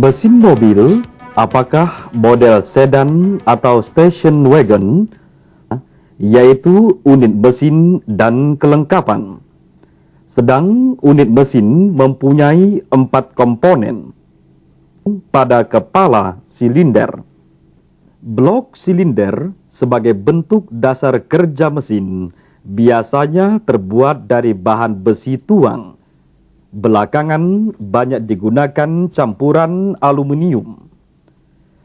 Mesin mobil, apakah model sedan atau station wagon, yaitu unit mesin dan kelengkapan. Sedang unit mesin mempunyai 4 komponen pada kepala silinder. Blok silinder sebagai bentuk dasar kerja mesin biasanya terbuat dari bahan besi tuang. Belakangan banyak digunakan campuran aluminium.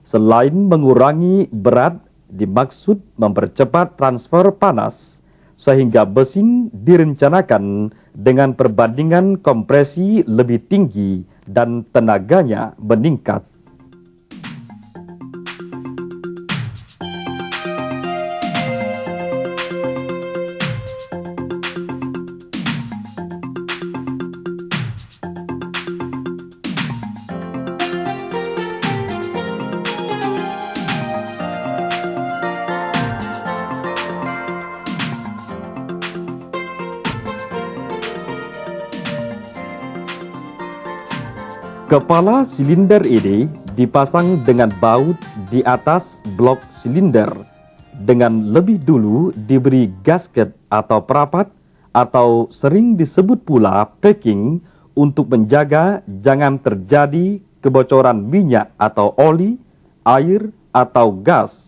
Selain mengurangi berat, dimaksud mempercepat transfer panas, sehingga mesin direncanakan dengan perbandingan kompresi lebih tinggi dan tenaganya meningkat. Kepala silinder ini dipasang dengan baut di atas blok silinder, dengan lebih dulu diberi gasket atau perapat, atau sering disebut pula packing, untuk menjaga jangan terjadi kebocoran minyak atau oli, air, atau gas.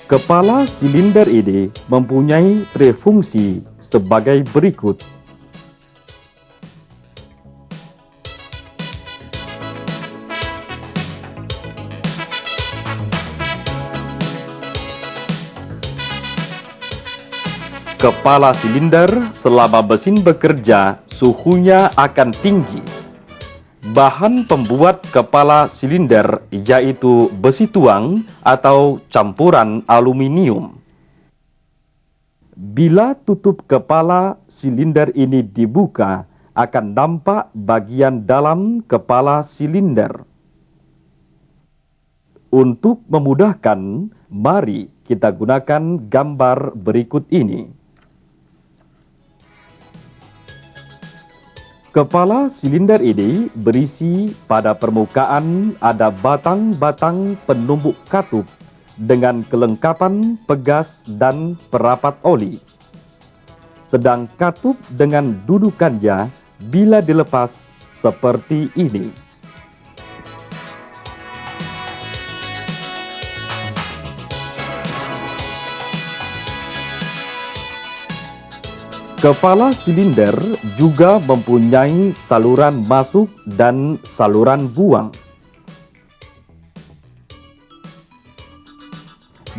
Kepala silinder ini mempunyai 3 fungsi sebagai berikut. Kepala silinder selama mesin bekerja suhunya akan tinggi. Bahan pembuat kepala silinder yaitu besi tuang atau campuran aluminium. Bila tutup kepala silinder ini dibuka, akan nampak bagian dalam kepala silinder. Untuk memudahkan, mari kita gunakan gambar berikut ini. Kepala silinder ini berisi pada permukaan ada batang-batang penumbuk katup dengan kelengkapan pegas dan perapat oli. Sedang katup dengan dudukannya bila dilepas seperti ini. Kepala silinder juga mempunyai saluran masuk dan saluran buang.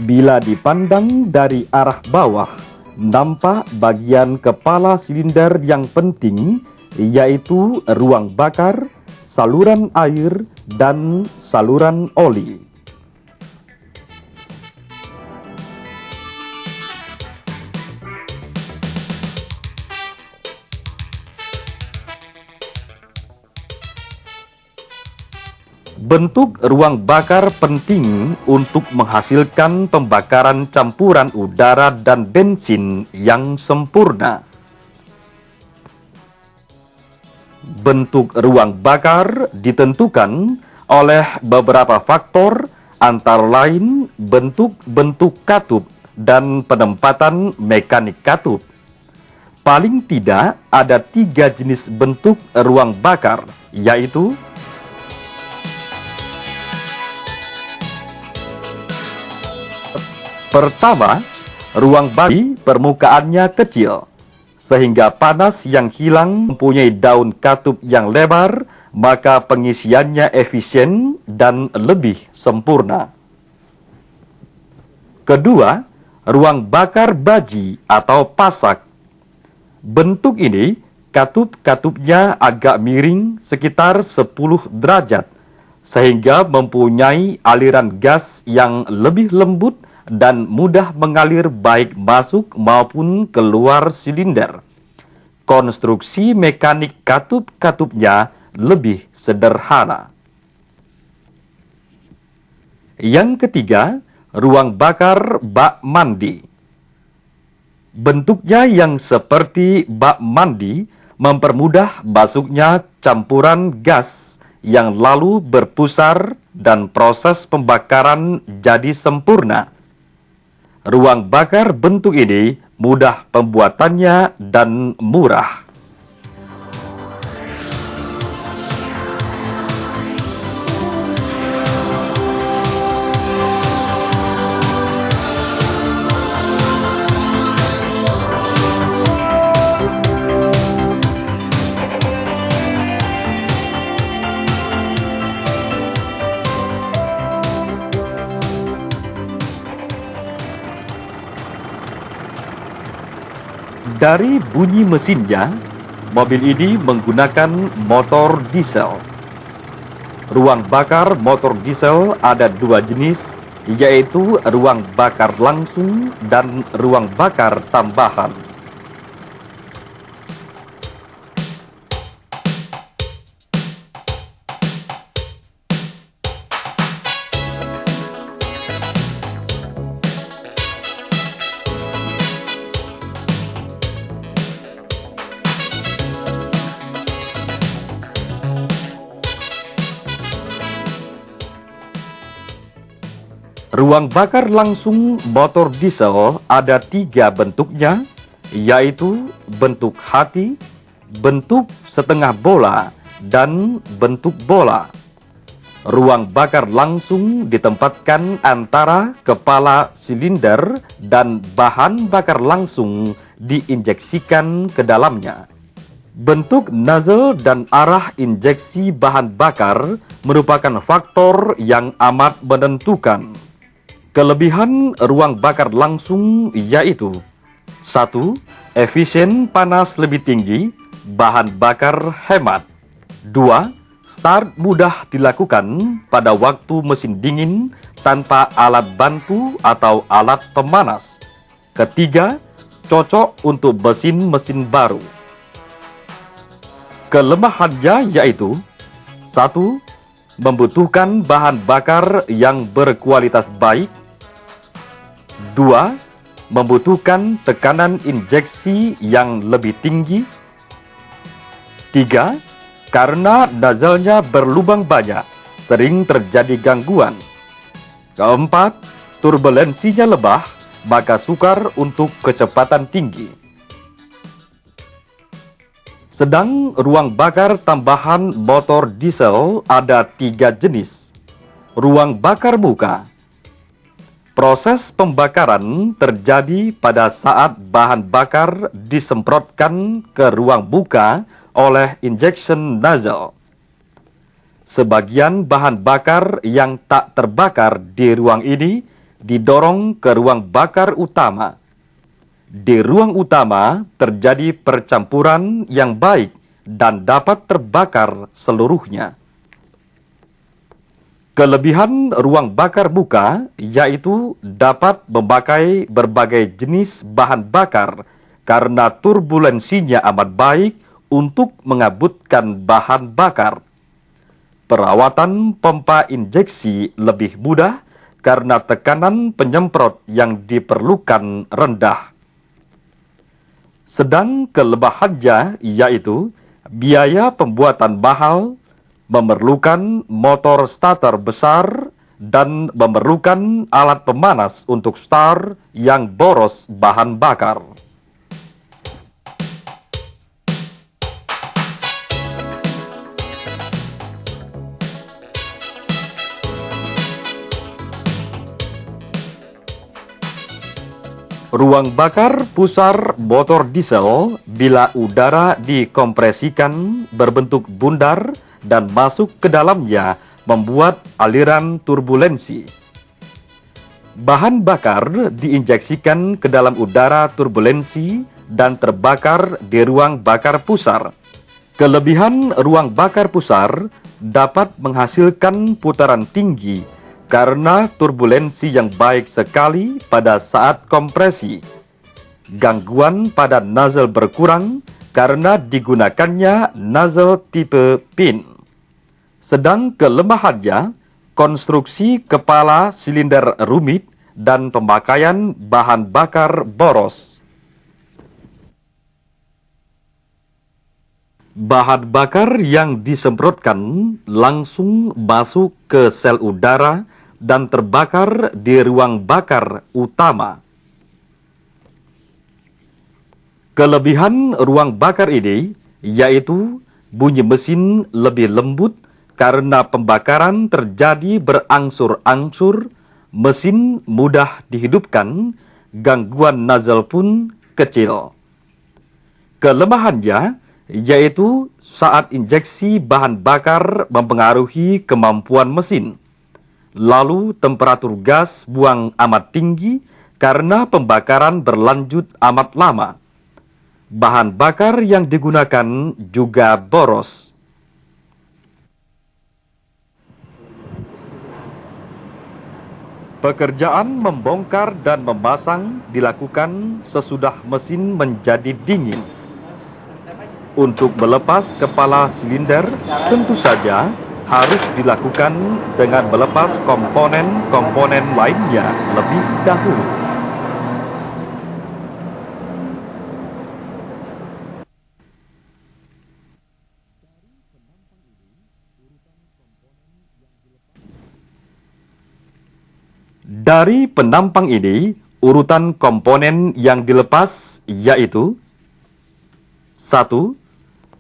Bila dipandang dari arah bawah, nampak bagian kepala silinder yang penting, yaitu ruang bakar, saluran air, dan saluran oli. Bentuk ruang bakar penting untuk menghasilkan pembakaran campuran udara dan bensin yang sempurna. Bentuk ruang bakar ditentukan oleh beberapa faktor, antara lain bentuk-bentuk katup dan penempatan mekanik katup. Paling tidak ada 3 jenis bentuk ruang bakar, yaitu pertama, ruang bakar permukaannya kecil, sehingga panas yang hilang mempunyai daun katup yang lebar, maka pengisiannya efisien dan lebih sempurna. Kedua, ruang bakar baji atau pasak. Bentuk ini, katup-katupnya agak miring sekitar 10 derajat, sehingga mempunyai aliran gas yang lebih lembut dan mudah mengalir baik masuk maupun keluar silinder. konstruksi mekanik katup-katupnya lebih sederhana. Yang ketiga, ruang bakar bak mandi. Bentuknya yang seperti bak mandi mempermudah masuknya campuran gas yang lalu berpusar dan proses pembakaran jadi sempurna. Ruang bakar bentuk ini mudah pembuatannya dan murah. Dari bunyi mesinnya, mobil ini menggunakan motor diesel. Ruang bakar motor diesel ada dua jenis, yaitu ruang bakar langsung dan ruang bakar tambahan. Ruang bakar langsung motor diesel ada tiga bentuknya, yaitu bentuk hati, bentuk setengah bola, dan bentuk bola. Ruang bakar langsung ditempatkan antara kepala silinder dan bahan bakar langsung diinjeksikan ke dalamnya. Bentuk nozzle dan arah injeksi bahan bakar merupakan faktor yang amat menentukan. Kelebihan ruang bakar langsung yaitu 1. Efisien panas lebih tinggi, bahan bakar hemat. 2. Start mudah dilakukan pada waktu mesin dingin tanpa alat bantu atau alat pemanas. Ketiga, cocok untuk mesin-mesin baru. Kelemahannya yaitu 1. Membutuhkan bahan bakar yang berkualitas baik. 2. Membutuhkan tekanan injeksi yang lebih tinggi. 3. Karena nozzle-nya berlubang banyak, sering terjadi gangguan. 4. Turbulensinya lemah, maka sukar untuk kecepatan tinggi. Sedang ruang bakar tambahan motor diesel ada 3 jenis. Ruang bakar muka. Proses pembakaran terjadi pada saat bahan bakar disemprotkan ke ruang buka oleh injection nozzle. Sebagian bahan bakar yang tak terbakar di ruang ini didorong ke ruang bakar utama. Di ruang utama terjadi percampuran yang baik dan dapat terbakar seluruhnya. Kelebihan ruang bakar muka yaitu dapat memakai berbagai jenis bahan bakar karena turbulensinya amat baik untuk mengabutkan bahan bakar. Perawatan pompa injeksi lebih mudah karena tekanan penyemprot yang diperlukan rendah. Sedang kelemahannya yaitu biaya pembuatan mahal, memerlukan motor starter besar, dan memerlukan alat pemanas untuk start yang boros bahan bakar. Ruang bakar pusar motor diesel bila udara dikompresikan berbentuk bundar dan masuk ke dalamnya membuat aliran turbulensi. Bahan bakar diinjeksikan ke dalam udara turbulensi dan terbakar di ruang bakar pusar. Kelebihan ruang bakar pusar dapat menghasilkan putaran tinggi karena turbulensi yang baik sekali pada saat kompresi. Gangguan pada nozzle berkurang karena digunakannya nozzle tipe pin. Sedang kelemahannya, konstruksi kepala silinder rumit dan pemakaian bahan bakar boros. Bahan bakar yang disemprotkan langsung masuk ke sel udara dan terbakar di ruang bakar utama. Kelebihan ruang bakar ini yaitu bunyi mesin lebih lembut karena pembakaran terjadi berangsur-angsur, mesin mudah dihidupkan, gangguan nozzle pun kecil. Kelemahannya yaitu saat injeksi bahan bakar mempengaruhi kemampuan mesin. Lalu temperatur gas buang amat tinggi karena pembakaran berlanjut amat lama. Bahan bakar yang digunakan juga boros. Pekerjaan membongkar dan memasang dilakukan sesudah mesin menjadi dingin. Untuk melepas kepala silinder, tentu saja harus dilakukan dengan melepas komponen-komponen lainnya lebih dahulu. Dari penampang ini, urutan komponen yang dilepas yaitu 1.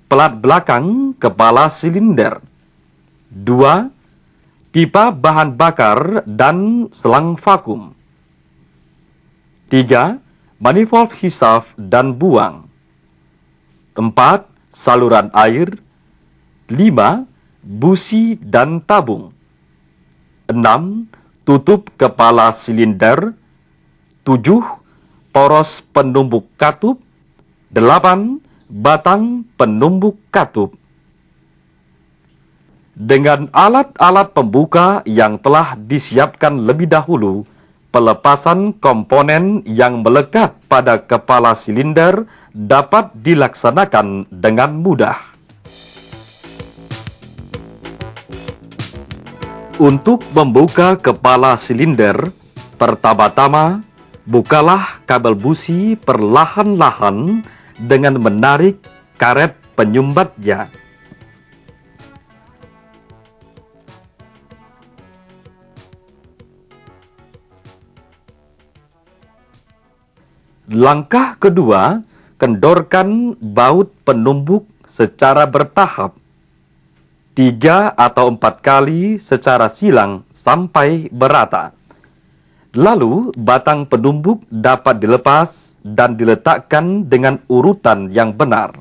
Pelat belakang kepala silinder. 2. Pipa bahan bakar dan selang vakum. 3. Manifold hisap dan buang. 4. Saluran air. 5. Busi dan tabung. 6. Tutup kepala silinder. 7. Poros penumbuk katup. 8. Batang penumbuk katup. Dengan alat-alat pembuka yang telah disiapkan lebih dahulu, pelepasan komponen yang melekat pada kepala silinder dapat dilaksanakan dengan mudah. Untuk membuka kepala silinder, pertama-tama bukalah kabel busi perlahan-lahan dengan menarik karet penyumbatnya. Langkah kedua, kendorkan baut penumbuk secara bertahap. 3 atau 4 kali secara silang sampai berata. Lalu batang penumbuk dapat dilepas dan diletakkan dengan urutan yang benar.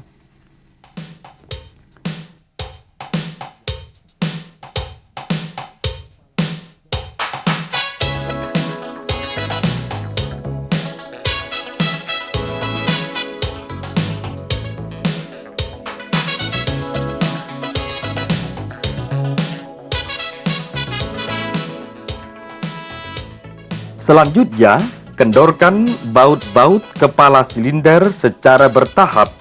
Selanjutnya, kendorkan baut-baut kepala silinder secara bertahap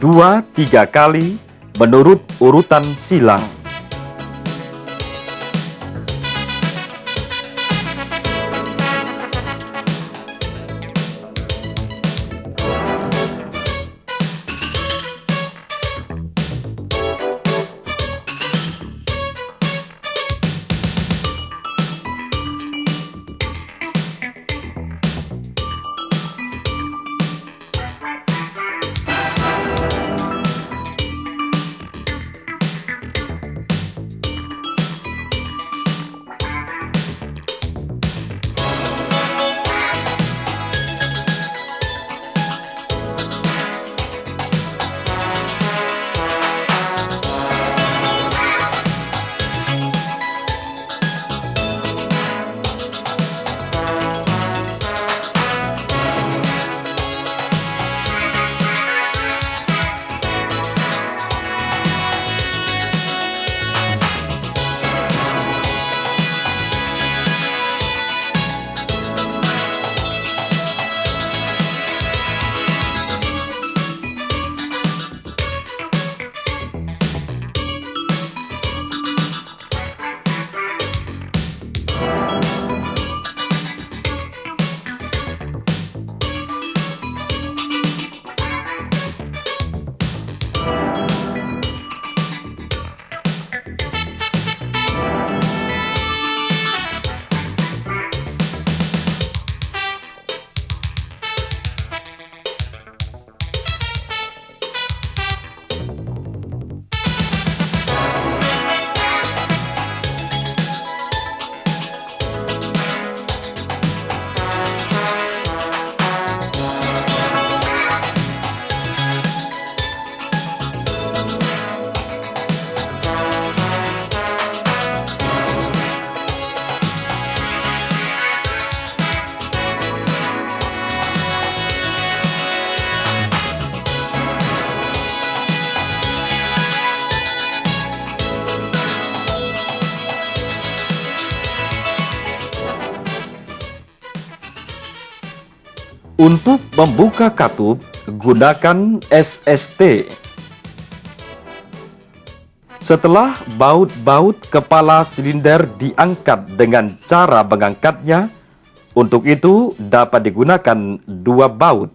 2-3 kali menurut urutan silang. Untuk membuka katup, gunakan SST. Setelah baut-baut kepala silinder diangkat dengan cara mengangkatnya, untuk itu dapat digunakan 2 baut.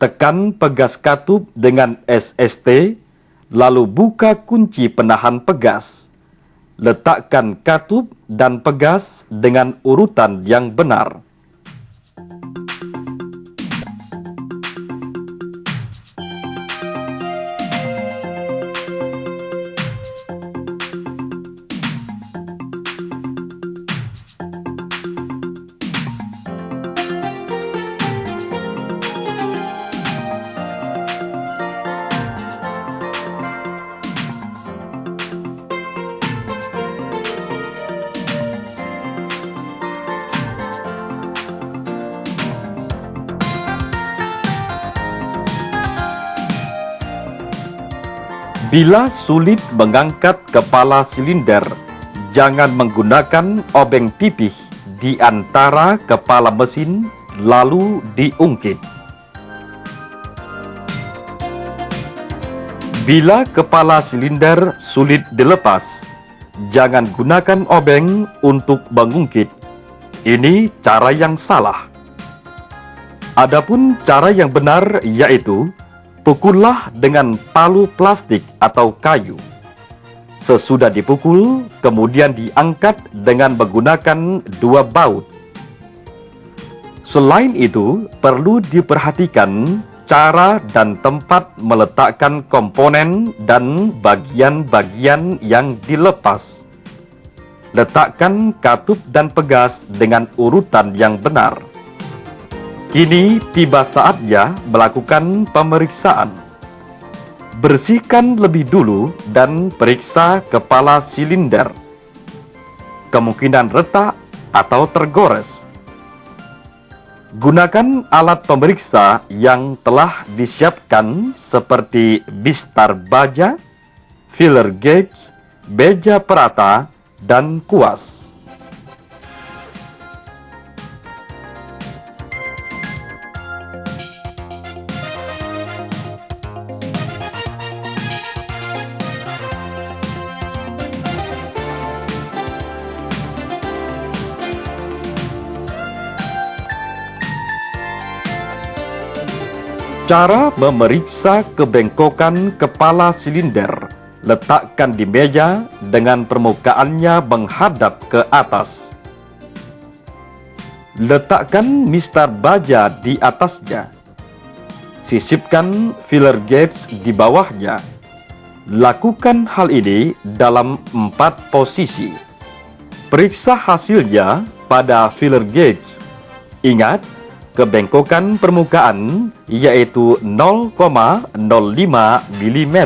Tekan pegas katup dengan SST, lalu buka kunci penahan pegas. Letakkan katup dan pegas dengan urutan yang benar. Bila sulit mengangkat kepala silinder, jangan menggunakan obeng pipih di antara kepala mesin lalu diungkit. Bila kepala silinder sulit dilepas, jangan gunakan obeng untuk mengungkit. Ini cara yang salah. Adapun cara yang benar yaitu pukullah dengan palu plastik atau kayu. Sesudah dipukul, kemudian diangkat dengan menggunakan 2 baut. Selain itu, perlu diperhatikan cara dan tempat meletakkan komponen dan bagian-bagian yang dilepas. Letakkan katup dan pegas dengan urutan yang benar. Kini tiba saatnya melakukan pemeriksaan. Bersihkan lebih dulu dan periksa kepala silinder. Kemungkinan retak atau tergores. Gunakan alat pemeriksa yang telah disiapkan seperti bistar baja, filler gauge, beja perata, dan kuas. Cara memeriksa kebengkokan kepala silinder. Letakkan di meja dengan permukaannya menghadap ke atas. Letakkan mistar baja di atasnya. Sisipkan filler gauge di bawahnya. Lakukan hal ini dalam 4 posisi. Periksa hasilnya pada filler gauge. Ingat, kebengkokan permukaan yaitu 0,05 mm.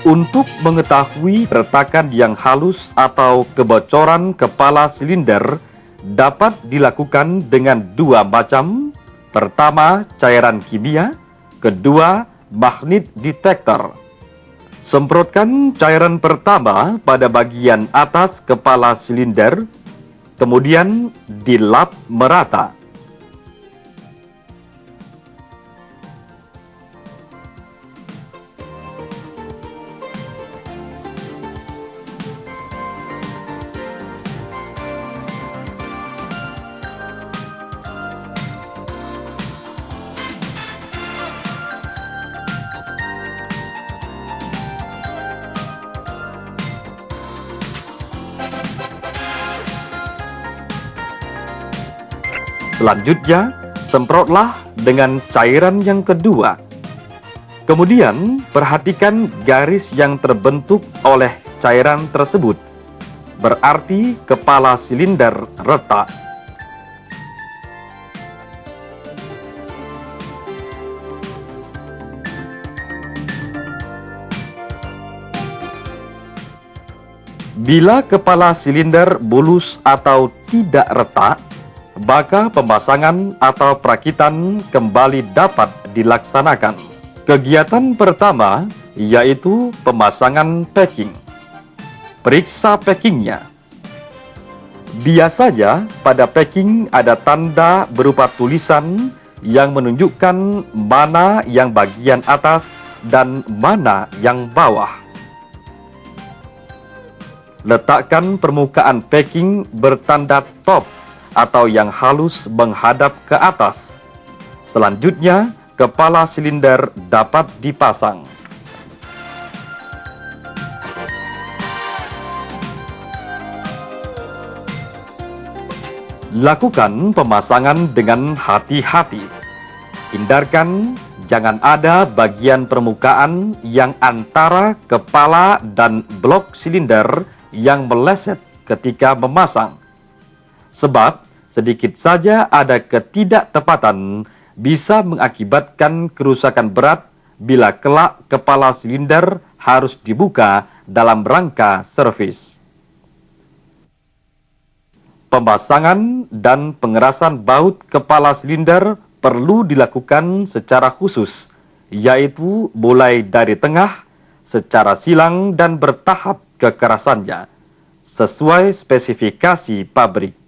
Untuk mengetahui retakan yang halus atau kebocoran kepala silinder dapat dilakukan dengan dua macam. Pertama, cairan kimia, kedua, magnet detektor. Semprotkan cairan pertama pada bagian atas kepala silinder, kemudian dilap merata. Selanjutnya, semprotlah dengan cairan yang kedua. Kemudian, perhatikan garis yang terbentuk oleh cairan tersebut. Berarti kepala silinder retak. Bila kepala silinder bulus atau tidak retak, maka pemasangan atau perakitan kembali dapat dilaksanakan. Kegiatan pertama yaitu pemasangan packing. Periksa packingnya. Biasanya pada packing ada tanda berupa tulisan yang menunjukkan mana yang bagian atas dan mana yang bawah. Letakkan permukaan packing bertanda top atau yang halus menghadap ke atas. Selanjutnya, kepala silinder dapat dipasang. Lakukan pemasangan dengan hati-hati. Hindarkan jangan ada bagian permukaan yang antara kepala dan blok silinder yang meleset ketika memasang. Sebab sedikit saja ada ketidaktepatan bisa mengakibatkan kerusakan berat bila kelak kepala silinder harus dibuka dalam rangka servis. Pemasangan dan pengerasan baut kepala silinder perlu dilakukan secara khusus, yaitu mulai dari tengah, secara silang dan bertahap kekerasannya, sesuai spesifikasi pabrik.